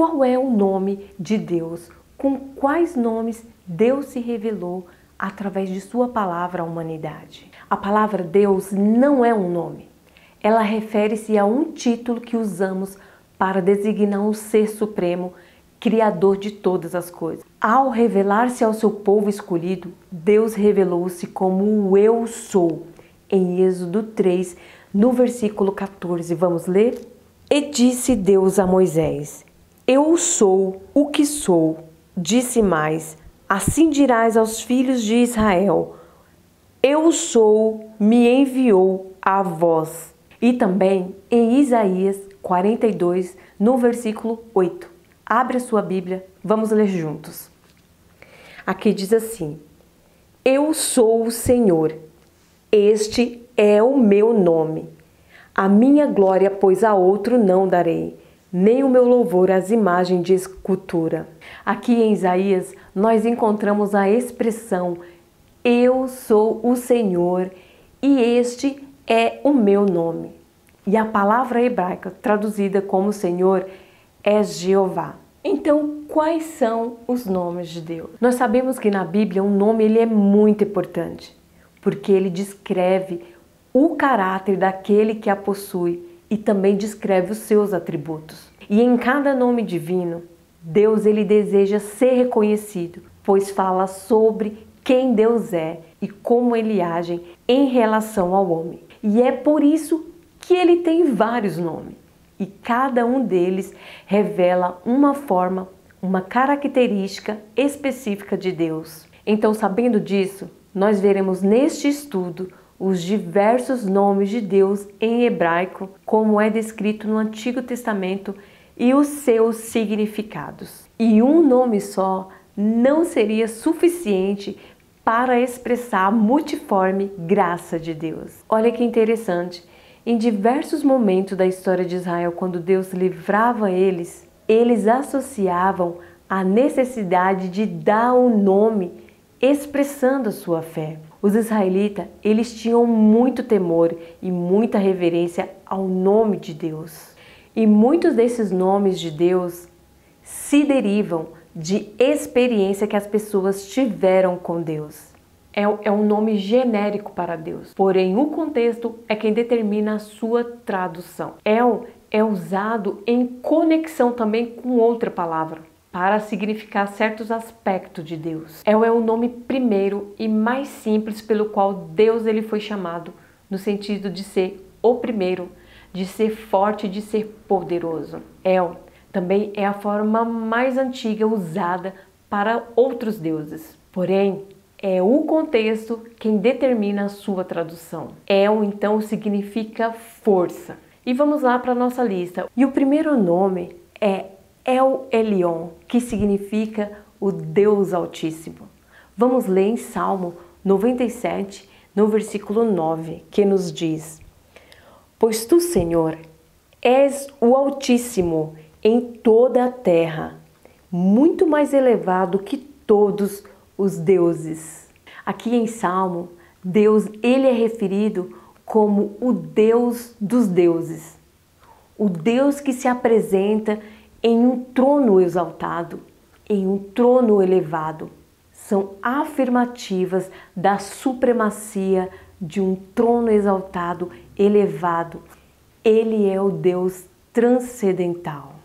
qual é o nome de Deus? Com quais nomes Deus se revelou através de sua palavra à humanidade? A palavra Deus não é um nome. Ela refere-se a um título que usamos para designar um ser supremo, criador de todas as coisas. Ao revelar-se ao seu povo escolhido, Deus revelou-se como o Eu Sou. Em Êxodo 3, no versículo 14, vamos ler? E disse Deus a Moisés: Eu sou o que sou. Disse mais: Assim dirás aos filhos de Israel: Eu sou, me enviou a vós. E também em Isaías 42, no versículo 8. Abre a sua Bíblia, vamos ler juntos. Aqui diz assim: Eu sou o Senhor, este é o meu nome. A minha glória, pois a outro não darei, nem o meu louvor às imagens de escultura. Aqui em Isaías nós encontramos a expressão Eu sou o Senhor e este é o meu nome. E a palavra hebraica traduzida como Senhor é Jeová. Então, quais são os nomes de Deus? Nós sabemos que na Bíblia um nome ele é muito importante, porque ele descreve o caráter daquele que a possui e também descreve os seus atributos. E em cada nome divino, Deus ele deseja ser reconhecido, pois fala sobre quem Deus é e como ele age em relação ao homem. E é por isso que ele tem vários nomes. E cada um deles revela uma forma, uma característica específica de Deus. Então, sabendo disso, nós veremos neste estudo os diversos nomes de Deus em hebraico, como é descrito no Antigo Testamento, e os seus significados. E um nome só não seria suficiente para expressar a multiforme graça de Deus. Olha que interessante. Em diversos momentos da história de Israel, quando Deus livrava eles associavam a necessidade de dar um nome expressando a sua fé. Os israelitas, eles tinham muito temor e muita reverência ao nome de Deus. E muitos desses nomes de Deus se derivam de experiência que as pessoas tiveram com Deus. É um nome genérico para Deus, porém o contexto é quem determina a sua tradução. El é usado em conexão também com outra palavra, para significar certos aspectos de Deus. El é o nome primeiro e mais simples pelo qual Deus ele foi chamado, no sentido de ser o primeiro, de ser forte, de ser poderoso. El também é a forma mais antiga usada para outros deuses. Porém, é o contexto quem determina a sua tradução. El, então, significa força. E vamos lá para a nossa lista. E o primeiro nome é El Elyon, que significa o Deus Altíssimo. Vamos ler em Salmo 97, no versículo 9, que nos diz: Pois tu, Senhor, és o Altíssimo em toda a terra, muito mais elevado que todos os deuses. Aqui em Salmo, Deus ele é referido como o Deus dos deuses, o Deus que se apresenta em um trono exaltado, em um trono elevado. São afirmativas da supremacia de um trono exaltado, elevado. Ele é o Deus transcendental.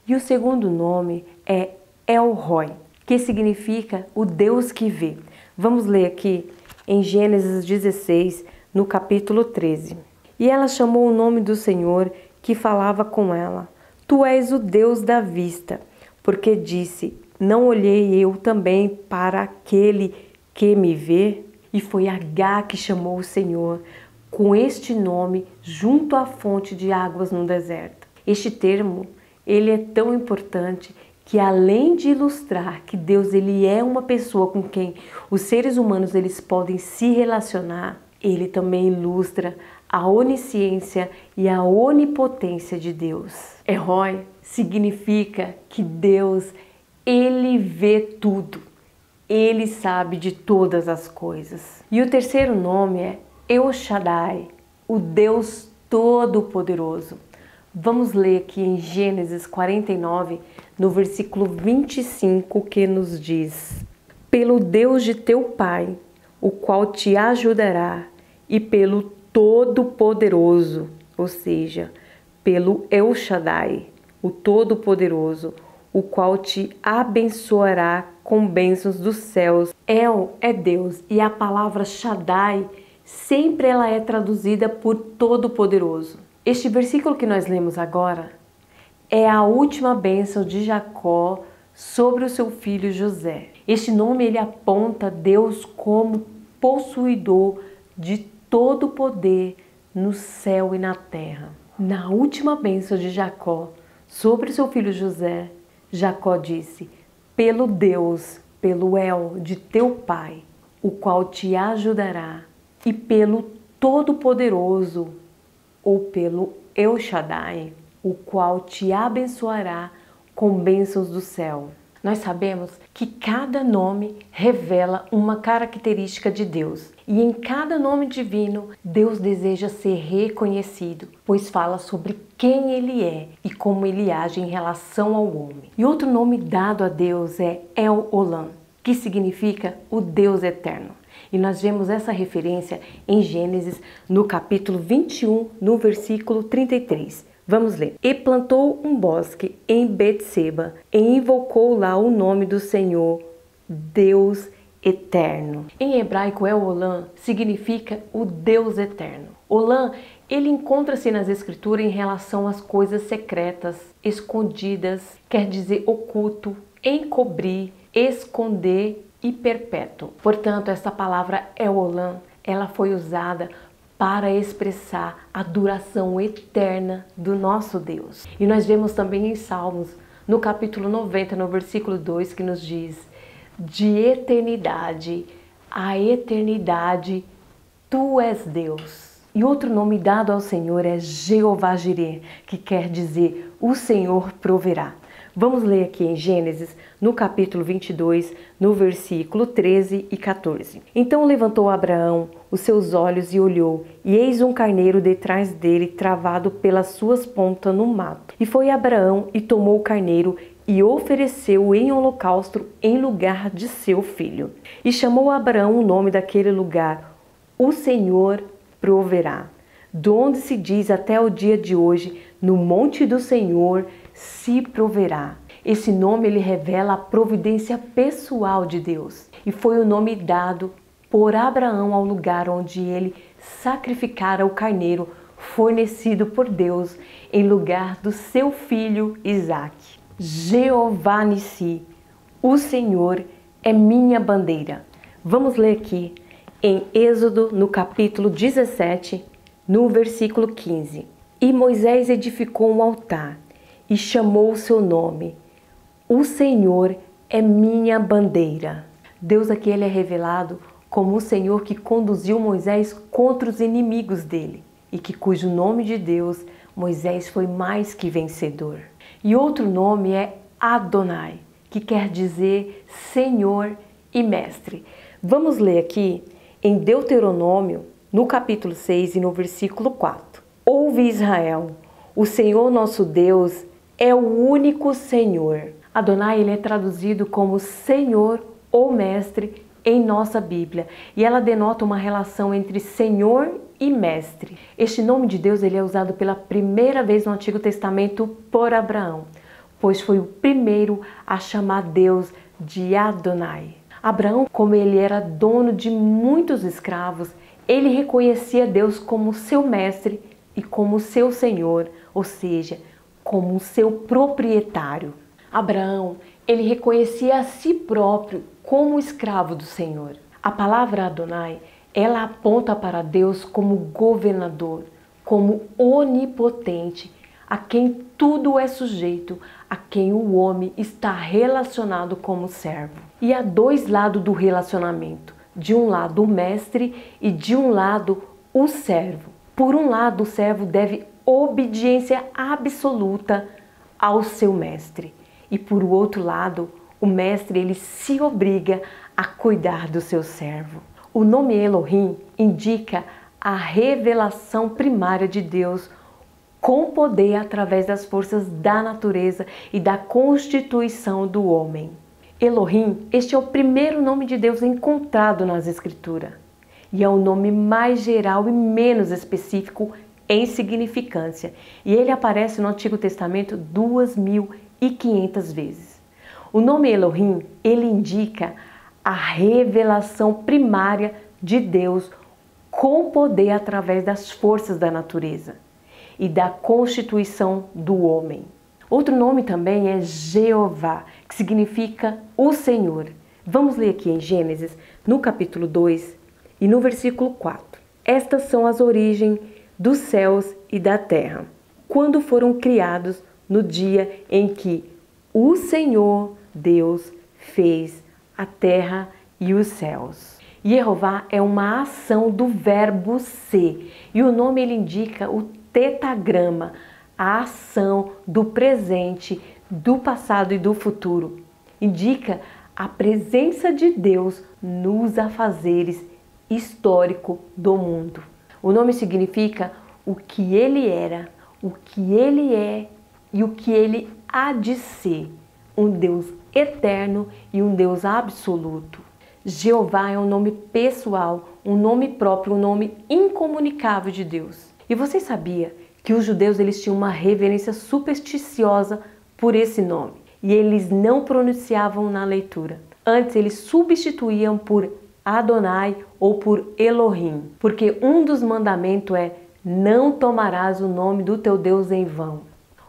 E o segundo nome é El Roi, que significa o Deus que vê. Vamos ler aqui em Gênesis 16, no capítulo 13. E ela chamou o nome do Senhor que falava com ela: Tu és o Deus da vista, porque disse: Não olhei eu também para aquele que me vê? E foi Agá que chamou o Senhor com este nome junto à fonte de águas no deserto. Este termo, ele é tão importante que, além de ilustrar que Deus ele é uma pessoa com quem os seres humanos eles podem se relacionar, ele também ilustra a onisciência e a onipotência de Deus. Erroi significa que Deus ele vê tudo, ele sabe de todas as coisas. E o terceiro nome é El Shaddai, o Deus Todo-Poderoso. Vamos ler aqui em Gênesis 49, no versículo 25, que nos diz: Pelo Deus de teu pai, o qual te ajudará, e pelo Todo-Poderoso, ou seja, pelo El Shaddai, o Todo-Poderoso, o qual te abençoará com bênçãos dos céus. El é Deus, e a palavra Shaddai sempre ela é traduzida por Todo-Poderoso. Este versículo que nós lemos agora é a última bênção de Jacó sobre o seu filho José. Este nome ele aponta Deus como possuidor de todo o poder no céu e na terra. Na última bênção de Jacó sobre o seu filho José, Jacó disse: pelo Deus, pelo El de teu pai, o qual te ajudará, e pelo Todo-Poderoso, ou pelo El Shaddai, o qual te abençoará com bênçãos do céu. Nós sabemos que cada nome revela uma característica de Deus. E em cada nome divino, Deus deseja ser reconhecido, pois fala sobre quem Ele é e como Ele age em relação ao homem. E outro nome dado a Deus é El Olam, que significa o Deus eterno. E nós vemos essa referência em Gênesis, no capítulo 21, no versículo 33. Vamos ler. E plantou um bosque em Betseba, e invocou lá o nome do Senhor, Deus eterno. Em hebraico, El Olam significa o Deus eterno. Olam, ele encontra-se nas escrituras em relação às coisas secretas, escondidas, quer dizer oculto, encobrir, esconder e perpétuo. Portanto, essa palavra El Olam, ela foi usada para expressar a duração eterna do nosso Deus. E nós vemos também em Salmos, no capítulo 90, no versículo 2, que nos diz: de eternidade a eternidade, tu és Deus. E outro nome dado ao Senhor é Jeová Jireh, que quer dizer o Senhor proverá. Vamos ler aqui em Gênesis, no capítulo 22, no versículo 13 e 14. Então levantou Abraão os seus olhos e olhou, e eis um carneiro detrás dele, travado pelas suas pontas no mato. E foi Abraão e tomou o carneiro e ofereceu-o em holocausto em lugar de seu filho. E chamou Abraão o nome daquele lugar: o Senhor proverá. De onde se diz até o dia de hoje: no monte do Senhor se proverá. Esse nome ele revela a providência pessoal de Deus. E foi o nome dado por Abraão ao lugar onde ele sacrificara o carneiro fornecido por Deus em lugar do seu filho Isaque. Jeová Nissi, o Senhor é minha bandeira. Vamos ler aqui em Êxodo, no capítulo 17, no versículo 15. E Moisés edificou um altar e chamou o seu nome: o Senhor é minha bandeira. Deus aqui ele é revelado como o Senhor que conduziu Moisés contra os inimigos dele e que cujo nome de Deus Moisés foi mais que vencedor. E outro nome é Adonai, que quer dizer Senhor e Mestre. Vamos ler aqui em Deuteronômio, no capítulo 6 e no versículo 4. Ouve Israel, o Senhor nosso Deus é o único Senhor. Adonai ele é traduzido como Senhor ou Mestre em nossa Bíblia, e ela denota uma relação entre Senhor e Mestre. Este nome de Deus ele é usado pela primeira vez no Antigo Testamento por Abraão, pois foi o primeiro a chamar Deus de Adonai. Abraão, como ele era dono de muitos escravos, ele reconhecia Deus como seu mestre e como seu Senhor, ou seja, como seu proprietário. Abraão, ele reconhecia a si próprio como escravo do Senhor. A palavra Adonai, ela aponta para Deus como governador, como onipotente, a quem tudo é sujeito, a quem o homem está relacionado como servo. E há dois lados do relacionamento. De um lado o mestre e de um lado o servo. Por um lado o servo deve obediência absoluta ao seu mestre. E por outro lado, o mestre ele se obriga a cuidar do seu servo. O nome Elohim indica a revelação primária de Deus com poder através das forças da natureza e da constituição do homem. Elohim, este é o primeiro nome de Deus encontrado nas Escrituras e é o nome mais geral e menos específico em significância, e ele aparece no Antigo Testamento 2.500 vezes. O nome Elohim, ele indica a revelação primária de Deus com poder através das forças da natureza e da constituição do homem. Outro nome também é Jeová, que significa o Senhor. Vamos ler aqui em Gênesis, no capítulo 2 e no versículo 4. Estas são as origens dos céus e da terra, quando foram criados no dia em que o Senhor Deus fez a terra e os céus. Jeová é uma ação do verbo ser, e o nome ele indica o tetagrama, a ação do presente, do passado e do futuro. Indica a presença de Deus nos afazeres históricos do mundo. O nome significa o que ele era, o que ele é e o que ele há de ser. Um Deus eterno e um Deus absoluto. Jeová é um nome pessoal, um nome próprio, um nome incomunicável de Deus. E você sabia que os judeus eles tinham uma reverência supersticiosa por esse nome? E eles não pronunciavam na leitura. Antes eles substituíam por Adonai ou por Elohim, porque um dos mandamentos é: não tomarás o nome do teu Deus em vão.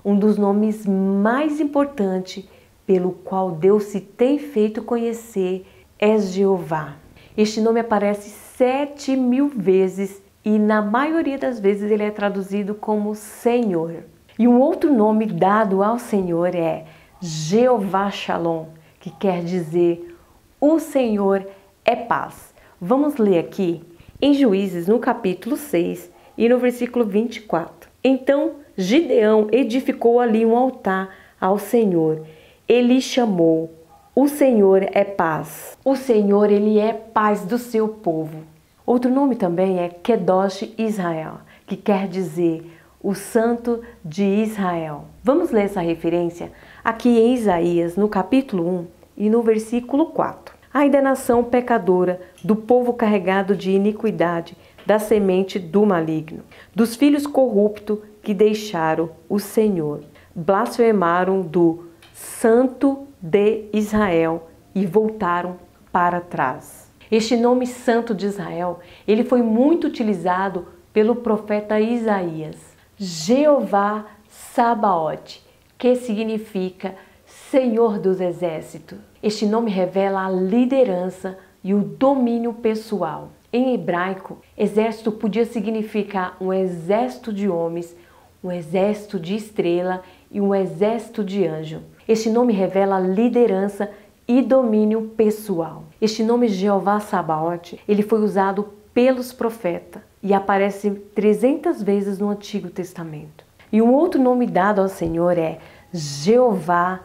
Um dos nomes mais importantes pelo qual Deus se tem feito conhecer é Jeová. Este nome aparece 7.000 vezes e na maioria das vezes ele é traduzido como Senhor. E um outro nome dado ao Senhor é Jeová Shalom, que quer dizer o Senhor é paz. Vamos ler aqui em Juízes, no capítulo 6 e no versículo 24. Então Gideão edificou ali um altar ao Senhor. Ele chamou: o Senhor é paz. O Senhor, ele é paz do seu povo. Outro nome também é Kedosh Israel, que quer dizer o Santo de Israel. Vamos ler essa referência aqui em Isaías, no capítulo 1 e no versículo 4. Ai da nação pecadora, do povo carregado de iniquidade, da semente do maligno, dos filhos corruptos que deixaram o Senhor, blasfemaram do Santo de Israel e voltaram para trás. Este nome Santo de Israel, ele foi muito utilizado pelo profeta Isaías. Jeová Sabaote, que significa Senhor dos Exércitos. Este nome revela a liderança e o domínio pessoal. Em hebraico, exército podia significar um exército de homens, um exército de estrela e um exército de anjo. Este nome revela liderança e domínio pessoal. Este nome Jeová Sabaote, ele foi usado pelos profetas e aparece 300 vezes no Antigo Testamento. E um outro nome dado ao Senhor é Jeová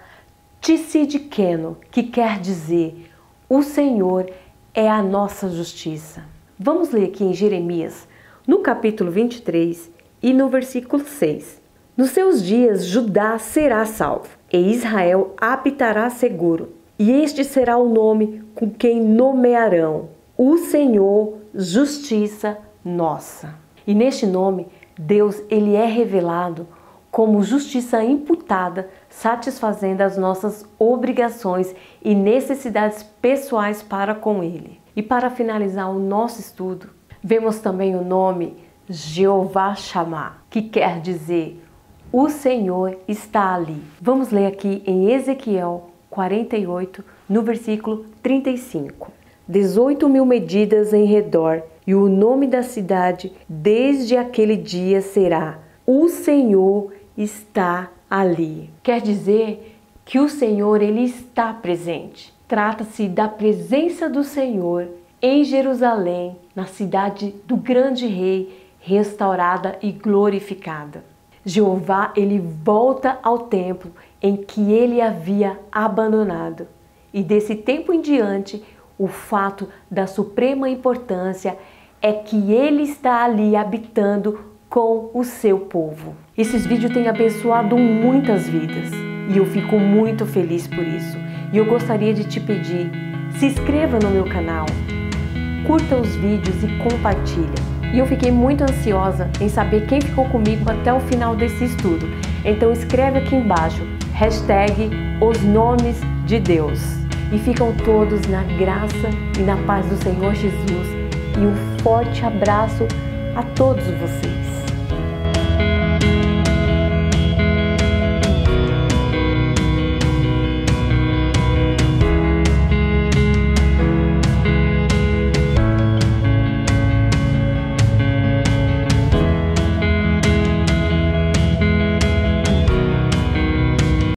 Tsidkenu, que quer dizer o Senhor é a nossa justiça. Vamos ler aqui em Jeremias, no capítulo 23 e no versículo 6. Nos seus dias Judá será salvo e Israel habitará seguro. E este será o nome com quem nomearão o Senhor, justiça nossa. E neste nome, Deus ele é revelado como justiça imputada, satisfazendo as nossas obrigações e necessidades pessoais para com Ele. E para finalizar o nosso estudo, vemos também o nome Jeová Shammah, que quer dizer o Senhor está ali. Vamos ler aqui em Ezequiel 48, no versículo 35. 18.000 medidas em redor, e o nome da cidade desde aquele dia será: o Senhor está ali. Quer dizer que o Senhor ele está presente. Trata-se da presença do Senhor em Jerusalém, na cidade do grande rei, restaurada e glorificada. Jeová ele volta ao templo em que ele havia abandonado. E desse tempo em diante, o fato da suprema importância é que ele está ali habitando com o seu povo. Esses vídeos têm abençoado muitas vidas e eu fico muito feliz por isso. E eu gostaria de te pedir, se inscreva no meu canal, curta os vídeos e compartilha. E eu fiquei muito ansiosa em saber quem ficou comigo até o final desse estudo. Então escreve aqui embaixo, #os nomes de Deus. E ficam todos na graça e na paz do Senhor Jesus. E um forte abraço a todos vocês.